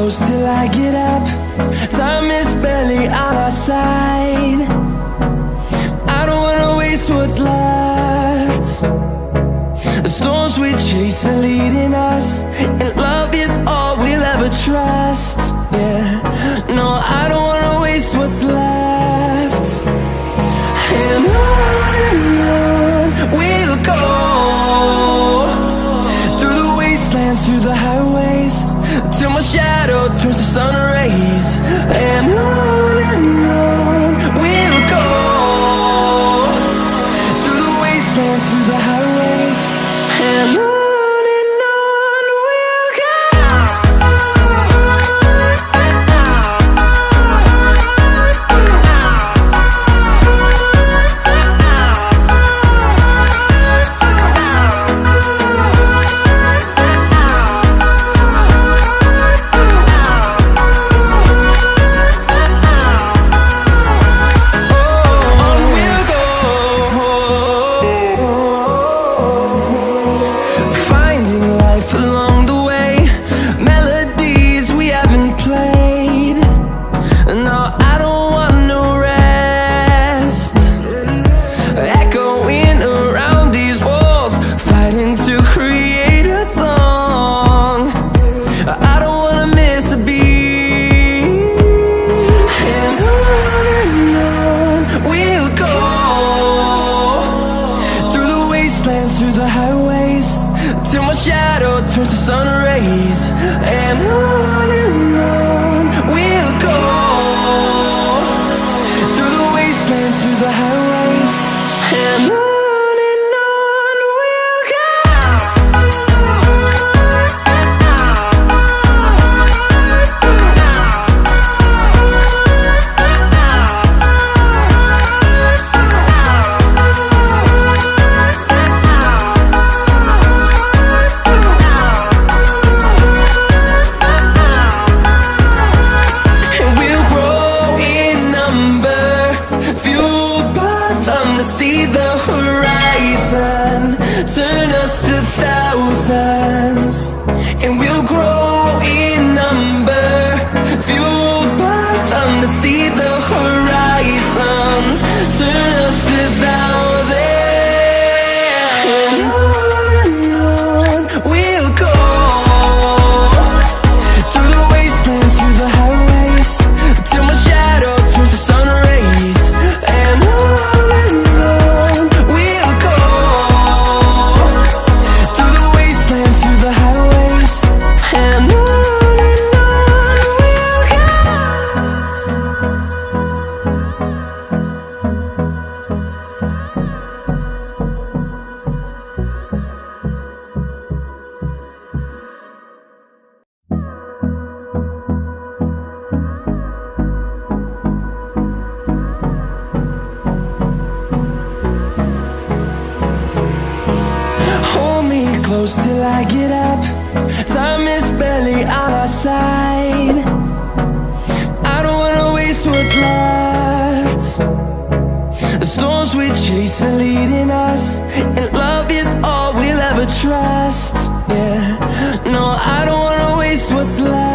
close till I get up. Time is barely on our side. I don't wanna waste what's left. The storms we chase are leading us, and love is all we'll ever trust. Yeah, no, I don't wanna waste what's left. And on we'll go, through the wastelands, through the highways, till my shadow turns to sun rays. And on we'll go, through the wastelands, through the highways, and on we'll go. Through the highways, till my shadow turns to sun rays. And on we'll go, through the wastelands, through the highways, and on we'll go. See the horizon, turn us to thousands, and we'll grow in number, fueled by them. To see the horizon, turn us to thousands, and on we'll go, through the wastelands, through the highways, till my shadow turns to sun rays. And close till I get up. Time is barely on our side. I don't wanna waste what's left. The storms we chase are leading us, and love is all we'll ever trust. Yeah, no, I don't wanna waste what's left.